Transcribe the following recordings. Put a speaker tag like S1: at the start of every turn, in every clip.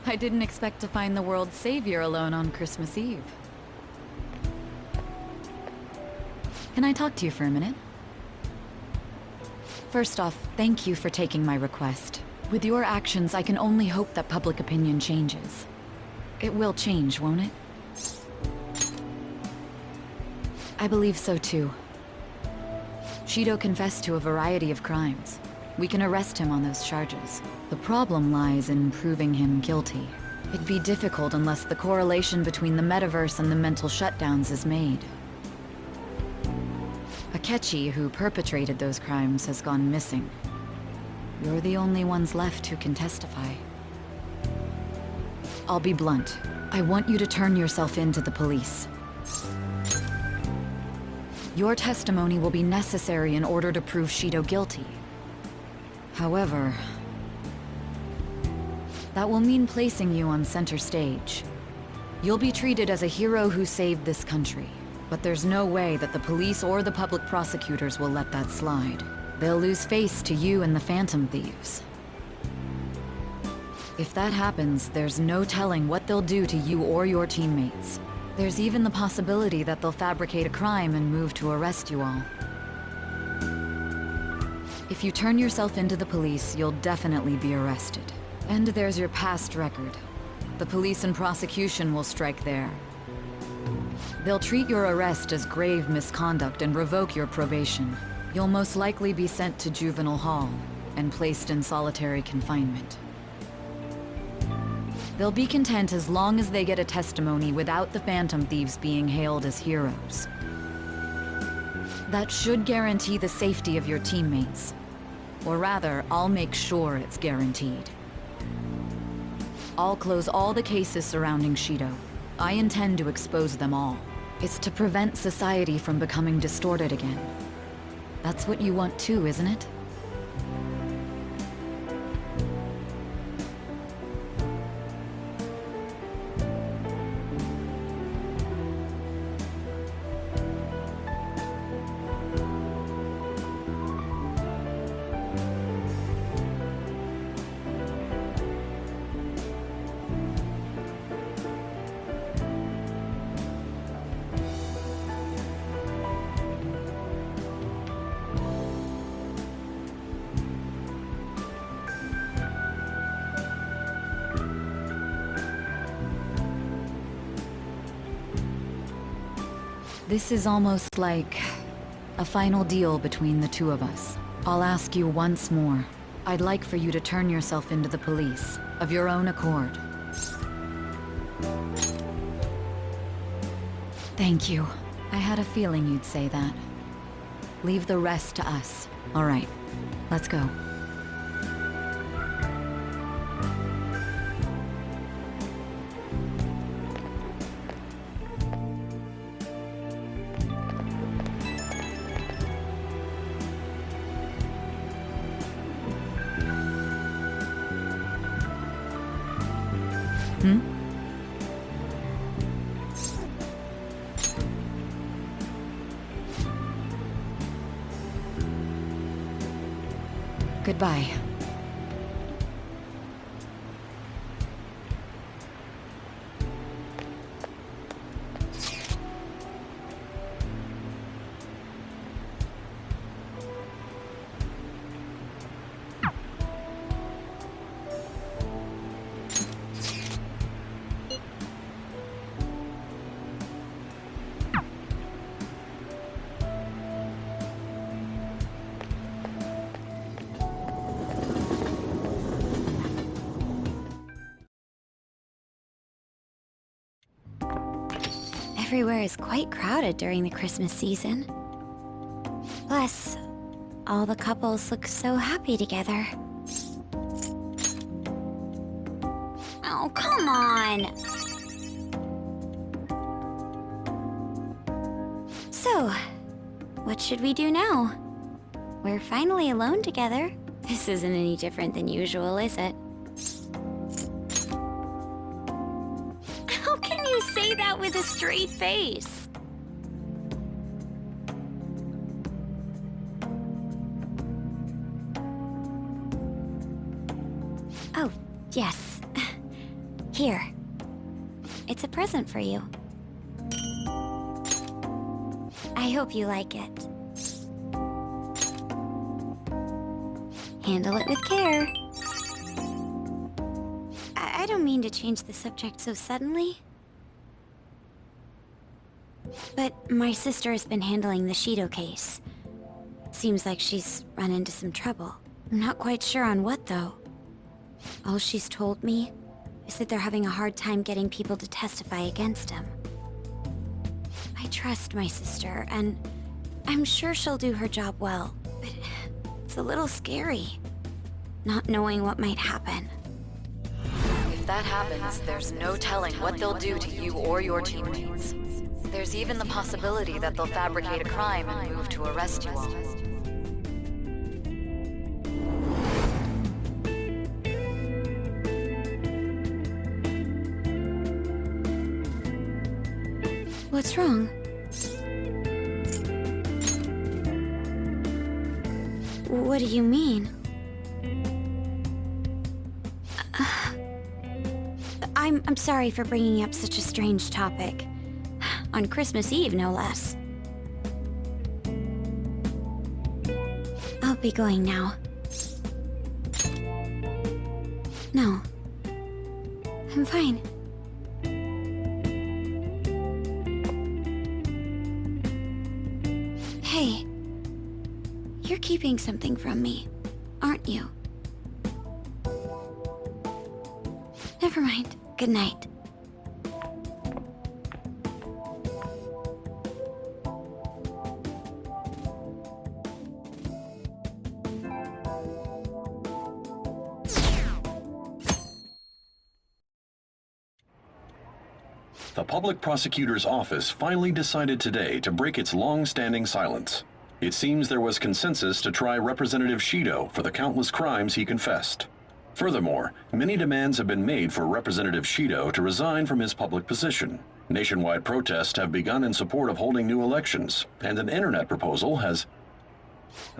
S1: I didn't expect to find the world's savior alone on Christmas Eve. Can I talk to you for a minute? First off, thank you for taking my request. With your actions, I can only hope that public opinion changes. It will change, won't it? I believe so too. Shido confessed to a variety of crimes. We can arrest him on those charges. The problem lies in proving him guilty. It'd be difficult unless the correlation between the metaverse and the mental shutdowns is made. Akechi, who perpetrated those crimes, has gone missing. You're the only ones left who can testify. I'll be blunt. I want you to turn yourself in to the police. Your testimony will be necessary in order to prove Shido guilty. However, that will mean placing you on center stage. You'll be treated as a hero who saved this country. But there's no way that the police or the public prosecutors will let that slide. They'll lose face to you and the Phantom Thieves. If that happens, there's no telling what they'll do to you or your teammates. There's even the possibility that they'll fabricate a crime and move to arrest you all. If you turn yourself into the police, you'll definitely be arrested. And there's your past record. The police and prosecution will strike there. They'll treat your arrest as grave misconduct and revoke your probation. You'll most likely be sent to juvenile hall and placed in solitary confinement. They'll be content as long as they get a testimony without the Phantom Thieves being hailed as heroes. That should guarantee the safety of your teammates. Or rather, I'll make sure it's guaranteed. I'll close all the cases surrounding Shido. I intend to expose them all. It's to prevent society from becoming distorted again. That's what you want too, isn't it? This is almost like a final deal between the two of us. I'll ask you once more. I'd like for you to turn yourself into the police, of your own accord. Thank you. I had a feeling you'd say that. Leave the rest to us. All right, let's go. Goodbye.
S2: Everywhere is quite crowded during the Christmas season. Plus, all the couples look so happy together. Oh, come on! So, what should we do now? We're finally alone together. This isn't any different than usual, is it? How can you say that with a straight face? Oh, yes. Here. It's a present for you. I hope you like it. Handle it with care. I don't mean to change the subject so suddenly. But my sister has been handling the Shido case. Seems like she's run into some trouble. I'm not quite sure on what, though. All she's told me is that they're having a hard time getting people to testify against him. I trust my sister, and I'm sure she'll do her job well, but it's a little scary, not knowing what might happen.
S1: If that happens, there's no telling what they'll do to you or your teammates. There's even the possibility that they'll fabricate a crime and move to arrest you all.
S2: What's wrong? What do you mean? I'm sorry for bringing up such a strange topic. On Christmas Eve, no less. I'll be going now. No. I'm fine. Hey. You're keeping something from me, aren't you? Never mind. Good night.
S3: The public prosecutor's office finally decided today to break its long-standing silence. It seems there was consensus to try Representative Shido for the countless crimes he confessed. Furthermore, many demands have been made for Representative Shido to resign from his public position. Nationwide protests have begun in support of holding new elections, and an internet proposal has...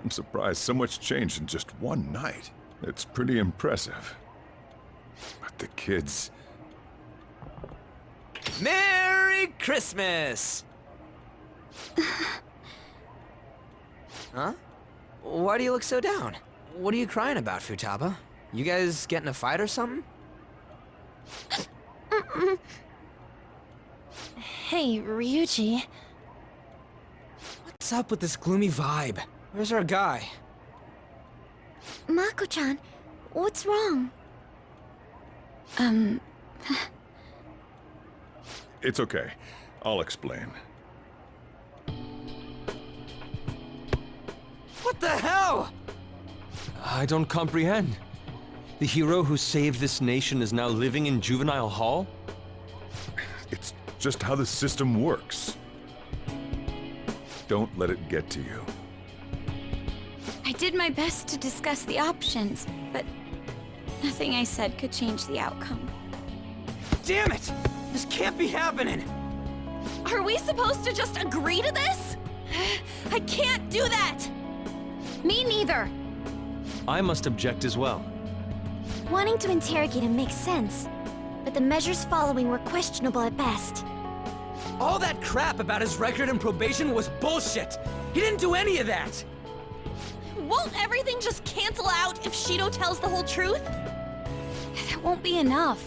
S4: I'm surprised so much changed in just one night. It's pretty impressive. But the kids...
S5: Merry Christmas! Huh? Why do you look so down? What are you crying about, Futaba? You guys get in a fight or something?
S2: Hey, Ryuji.
S5: What's up with this gloomy vibe? Where's our guy?
S2: Mako-chan, what's wrong?
S4: It's okay. I'll explain.
S5: What the hell?
S6: I don't comprehend. The hero who saved this nation is now living in juvenile hall?
S4: It's just how the system works. Don't let it get to you.
S2: I did my best to discuss the options, but nothing I said could change the outcome.
S5: Damn it! This can't be happening!
S7: Are we supposed to just agree to this? I can't do that!
S2: Me neither!
S6: I must object as well.
S2: Wanting to interrogate him makes sense, but the measures following were questionable at best.
S5: All that crap about his record and probation was bullshit! He didn't do any of that!
S7: Won't everything just cancel out if Shido tells the whole truth?
S2: That won't be enough.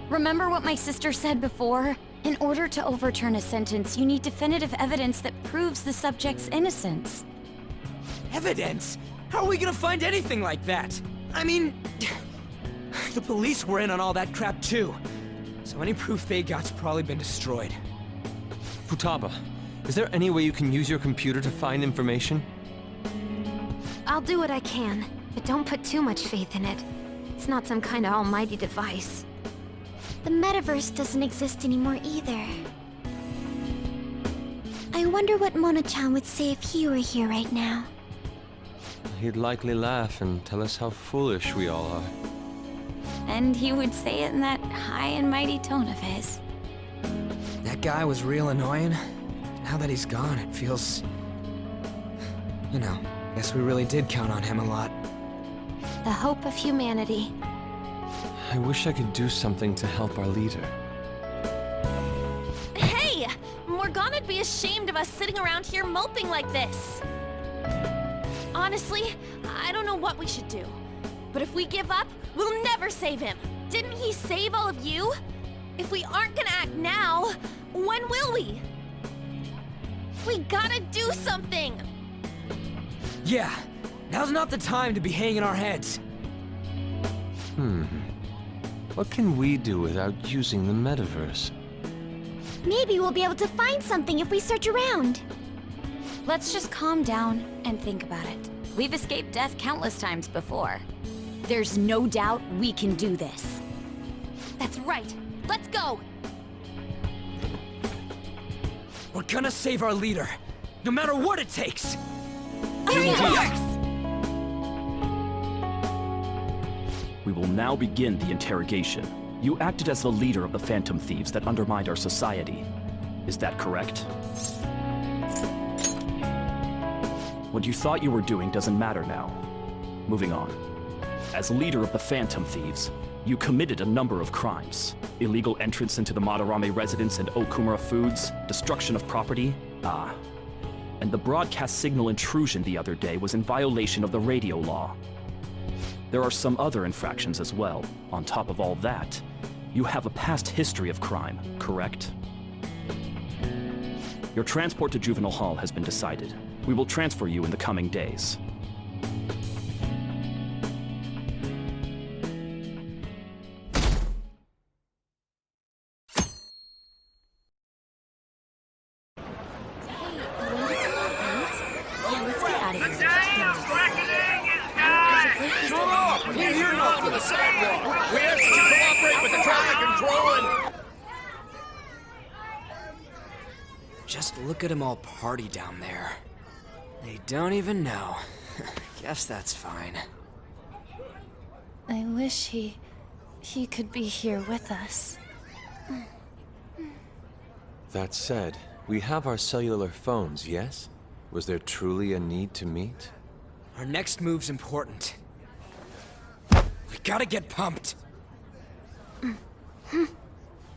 S2: Remember what my sister said before? In order to overturn a sentence, you need definitive evidence that proves the subject's innocence.
S5: Evidence? How are we gonna find anything like that? I mean... the police were in on all that crap too. So any proof they got's probably been destroyed.
S6: Futaba, is there any way you can use your computer to find information?
S2: I'll do what I can, but don't put too much faith in it. It's not some kind of almighty device. The metaverse doesn't exist anymore either. I wonder what Mona-chan would say if he were here right now.
S6: He'd likely laugh and tell us how foolish we all are.
S2: And he would say it in that high and mighty tone of his.
S5: That guy was real annoying. Now that he's gone, it feels... You know, guess we really did count on him a lot.
S2: The hope of humanity.
S6: I wish I could do something to help our leader.
S7: Hey! Morgana'd be ashamed of us sitting around here moping like this. Honestly, I don't know what we should do. But if we give up, we'll never save him. Didn't he save all of you? If we aren't gonna act now, when will we? We gotta do something!
S5: Yeah, now's not the time to be hanging our heads.
S6: What can we do without using the metaverse?
S2: Maybe we'll be able to find something if we search around. Let's just calm down and think about it. We've escaped death countless times before. There's no doubt we can do this.
S7: That's right. Let's go!
S5: We're gonna save our leader, no matter what it takes!
S8: We will now begin the interrogation. You acted as the leader of the Phantom Thieves that undermined our society. Is that correct? What you thought you were doing doesn't matter now. Moving on. As leader of the Phantom Thieves, you committed a number of crimes. Illegal entrance into the Madarame residence and Okumura Foods, destruction of property, and the broadcast signal intrusion the other day was in violation of the radio law. There are some other infractions as well. On top of all that, you have a past history of crime, correct? Your transport to Juvenile Hall has been decided. We will transfer you in the coming days.
S5: Just look at them all party down there. They don't even know. Guess that's fine.
S7: I wish he could be here with us.
S6: That said, we have our cellular phones, yes? Was there truly a need to meet?
S5: Our next move's important. We gotta get pumped!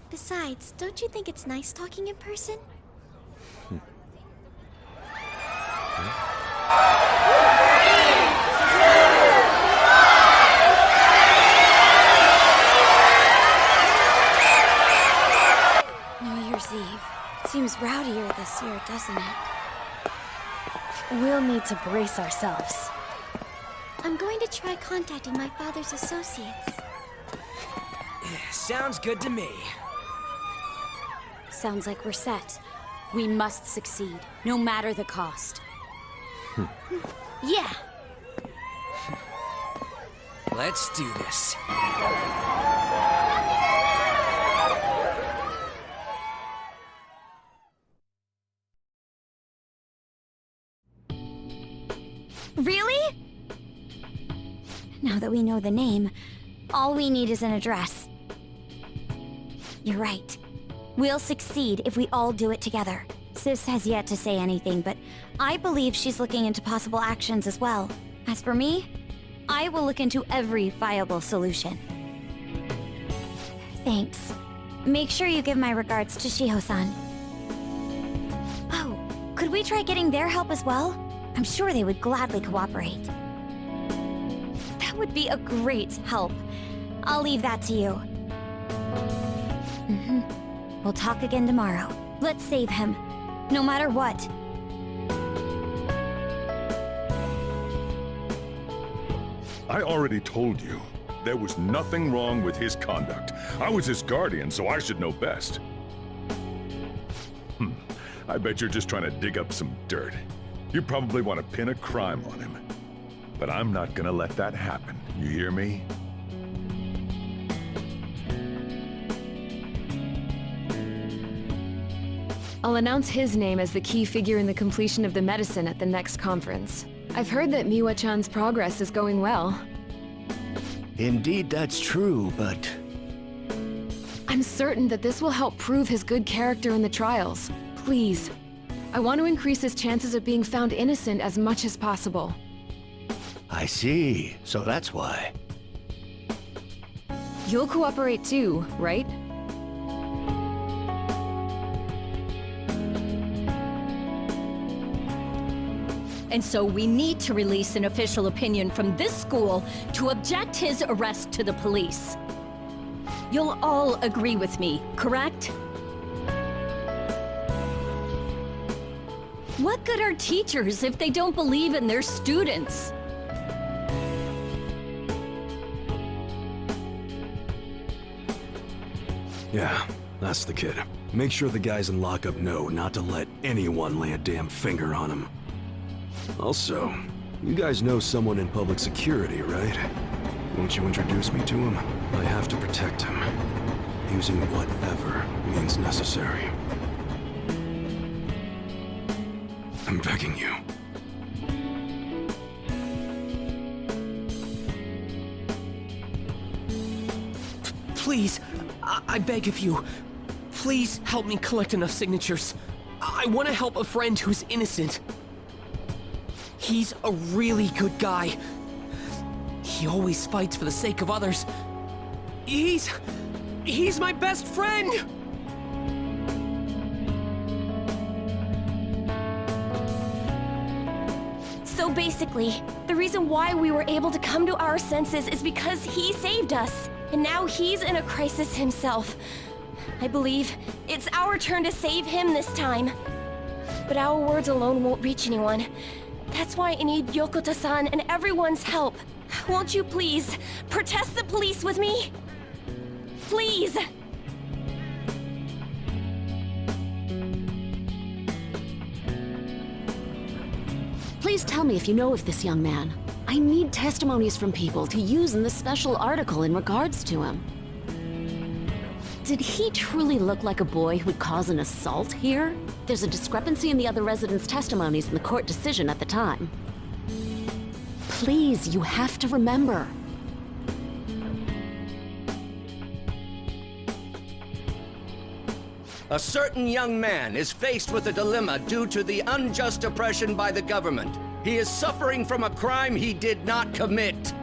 S2: Besides, don't you think it's nice talking in person? New Year's Eve. It seems rowdier this year, doesn't it?
S7: We'll need to brace ourselves.
S2: I'm going to try contacting my father's associates.
S5: Sounds good to me.
S2: Sounds like we're set. We must succeed, no matter the cost. Yeah!
S5: Let's do this.
S2: Really? Now that we know the name, all we need is an address. You're right. We'll succeed if we all do it together. Sis has yet to say anything, but I believe she's looking into possible actions as well. As for me, I will look into every viable solution. Thanks. Make sure you give my regards to Shiho-san. Oh, could we try getting their help as well? I'm sure they would gladly cooperate. That would be a great help. I'll leave that to you. We'll talk again tomorrow. Let's save him, no matter what.
S4: I already told you. There was nothing wrong with his conduct. I was his guardian, so I should know best. I bet you're just trying to dig up some dirt. You probably want to pin a crime on him. But I'm not gonna let that happen. You hear me?
S9: I'll announce his name as the key figure in the completion of the medicine at the next conference. I've heard that Miwa-chan's progress is going well.
S10: Indeed, that's true, but...
S9: I'm certain that this will help prove his good character in the trials. Please. I want to increase his chances of being found innocent as much as possible.
S10: I see. So that's why.
S9: You'll cooperate too, right?
S11: And so we need to release an official opinion from this school to object his arrest to the police. You'll all agree with me, correct? What good are teachers if they don't believe in their students?
S10: Yeah, that's the kid. Make sure the guys in lockup know not to let anyone lay a damn finger on him. Also, you guys know someone in public security, right? Won't you introduce me to him? I have to protect him, using whatever means necessary. I'm begging you.
S5: Please, I beg of you. Please help me collect enough signatures. I want to help a friend who's innocent. He's a really good guy. He always fights for the sake of others. He's my best friend!
S7: So basically, the reason why we were able to come to our senses is because he saved us. And now he's in a crisis himself. I believe it's our turn to save him this time. But our words alone won't reach anyone. That's why I need Yokota-san and everyone's help. Won't you please protest the police with me? Please!
S9: Please tell me if you know of this young man. I need testimonies from people to use in the special article in regards to him. Did he truly look like a boy who would cause an assault here? There's a discrepancy in the other residents' testimonies in the court decision at the time. Please, you have to remember.
S12: A certain young man is faced with a dilemma due to the unjust oppression by the government. He is suffering from a crime he did not commit.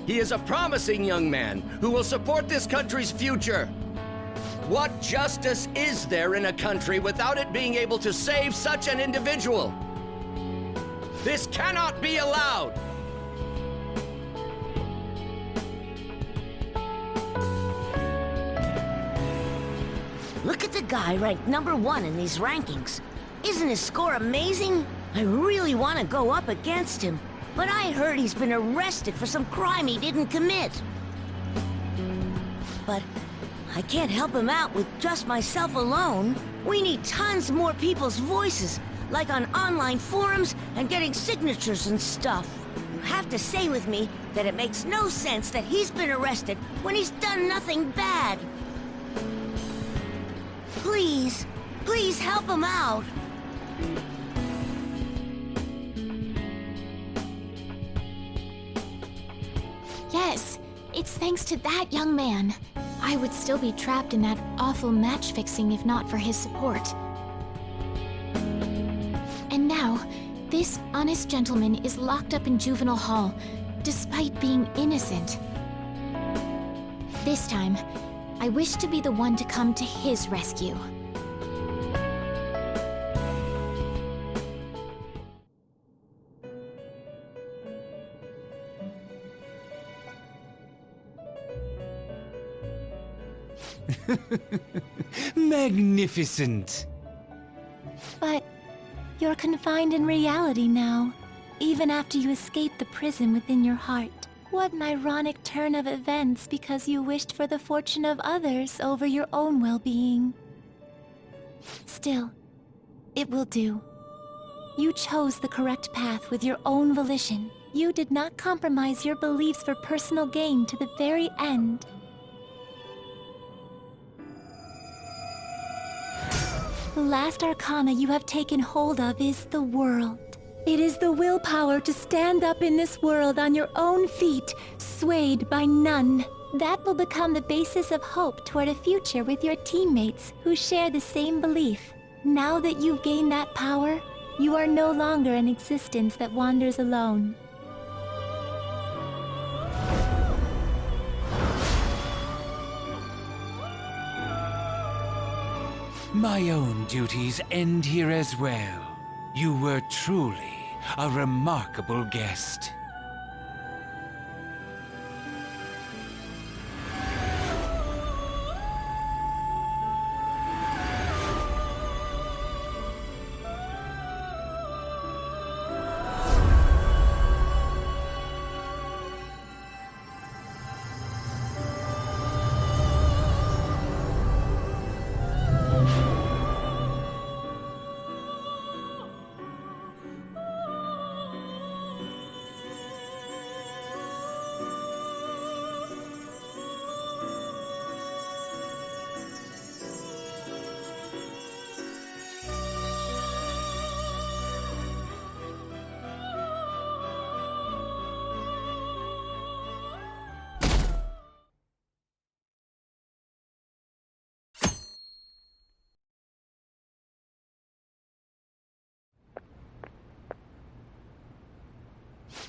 S12: He is a promising young man who will support this country's future. What justice is there in a country without it being able to save such an individual? This cannot be allowed!
S13: Look at the guy ranked #1 in these rankings. Isn't his score amazing? I really want to go up against him, but I heard he's been arrested for some crime he didn't commit. But I can't help him out with just myself alone. We need tons more people's voices, like on online forums and getting signatures and stuff. You have to say with me that it makes no sense that he's been arrested when he's done nothing bad. Please, please help him out.
S14: Yes, it's thanks to that young man. I would still be trapped in that awful match fixing if not for his support. And now, this honest gentleman is locked up in juvenile hall, despite being innocent. This time, I wish to be the one to come to his rescue.
S5: Magnificent!
S7: But you're confined in reality now, even after you escaped the prison within your heart. What an ironic turn of events because you wished for the fortune of others over your own well-being. Still, it will do. You chose the correct path with your own volition. You did not compromise your beliefs for personal gain to the very end. The last arcana you have taken hold of is the world. It is the willpower to stand up in this world on your own feet, swayed by none. That will become the basis of hope toward a future with your teammates who share the same belief. Now that you've gained that power, you are no longer an existence that wanders alone.
S15: My own duties end here as well. You were truly a remarkable guest.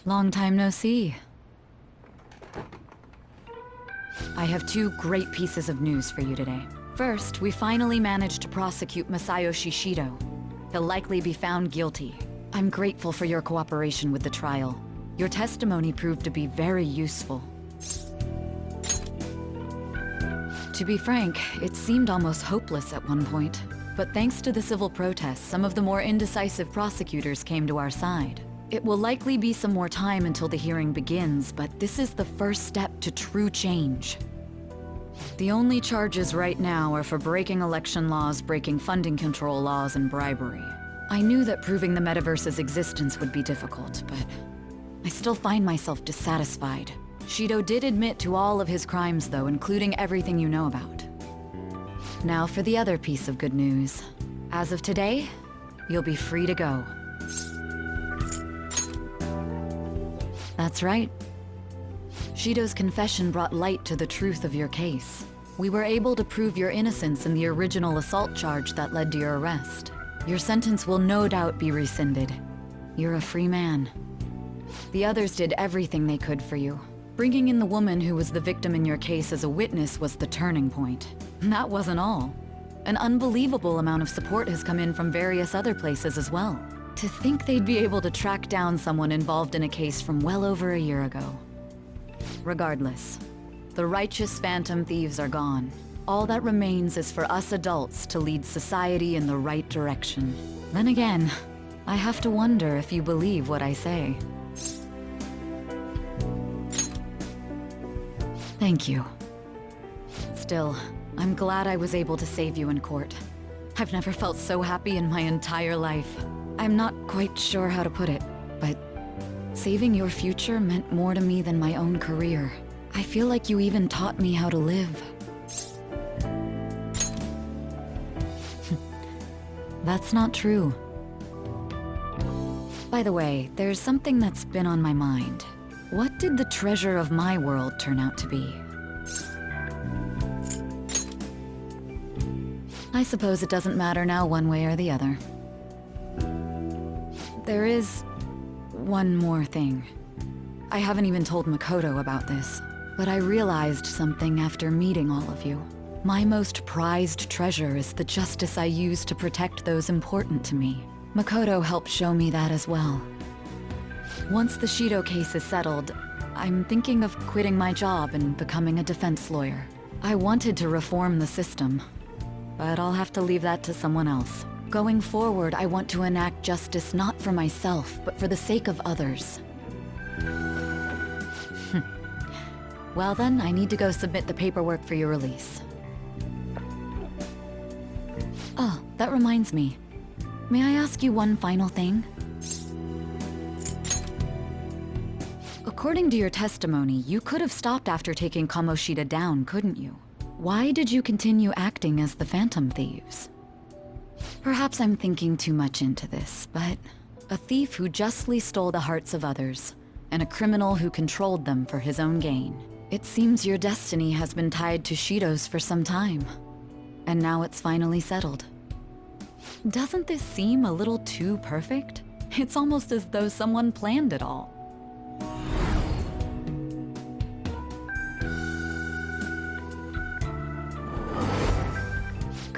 S1: Long time no see. I have two great pieces of news for you today. First, we finally managed to prosecute Masayoshi Shido. He'll likely be found guilty. I'm grateful for your cooperation with the trial. Your testimony proved to be very useful. To be frank, it seemed almost hopeless at one point. But thanks to the civil protests, some of the more indecisive prosecutors came to our side. It will likely be some more time until the hearing begins, but this is the first step to true change. The only charges right now are for breaking election laws, breaking funding control laws, and bribery. I knew that proving the metaverse's existence would be difficult, but I still find myself dissatisfied. Shido did admit to all of his crimes, though, including everything you know about. Now for the other piece of good news. As of today, you'll be free to go. That's right. Shido's confession brought light to the truth of your case. We were able to prove your innocence in the original assault charge that led to your arrest. Your sentence will no doubt be rescinded. You're a free man. The others did everything they could for you. Bringing in the woman who was the victim in your case as a witness was the turning point. That wasn't all. An unbelievable amount of support has come in from various other places as well. To think they'd be able to track down someone involved in a case from well over a year ago. Regardless, the righteous Phantom Thieves are gone. All that remains is for us adults to lead society in the right direction. Then again, I have to wonder if you believe what I say. Thank you. Still, I'm glad I was able to save you in court. I've never felt so happy in my entire life. I'm not quite sure how to put it, but saving your future meant more to me than my own career. I feel like you even taught me how to live. That's not true. By the way, there's something that's been on my mind. What did the treasure of my world turn out to be? I suppose it doesn't matter now one way or the other. There is one more thing. I haven't even told Makoto about this, but I realized something after meeting all of you. My most prized treasure is the justice I use to protect those important to me. Makoto helped show me that as well. Once the Shido case is settled, I'm thinking of quitting my job and becoming a defense lawyer. I wanted to reform the system, but I'll have to leave that to someone else. Going forward, I want to enact justice not for myself, but for the sake of others. Well then, I need to go submit the paperwork for your release. Oh, that reminds me. May I ask you one final thing? According to your testimony, you could have stopped after taking Kamoshida down, couldn't you? Why did you continue acting as the Phantom Thieves? Perhaps I'm thinking too much into this, but a thief who justly stole the hearts of others, and a criminal who controlled them for his own gain. It seems your destiny has been tied to Shido's for some time, and now it's finally settled. Doesn't this seem a little too perfect? It's almost as though someone planned it all.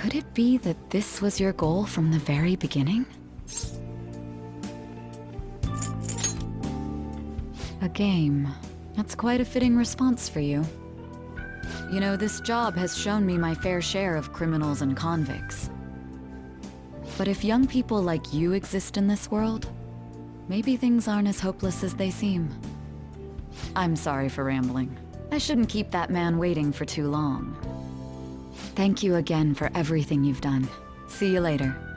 S1: Could it be that this was your goal from the very beginning? A game. That's quite a fitting response for you. You know, this job has shown me my fair share of criminals and convicts. But if young people like you exist in this world, maybe things aren't as hopeless as they seem. I'm sorry for rambling. I shouldn't keep that man waiting for too long. Thank you again for everything you've done. See you later.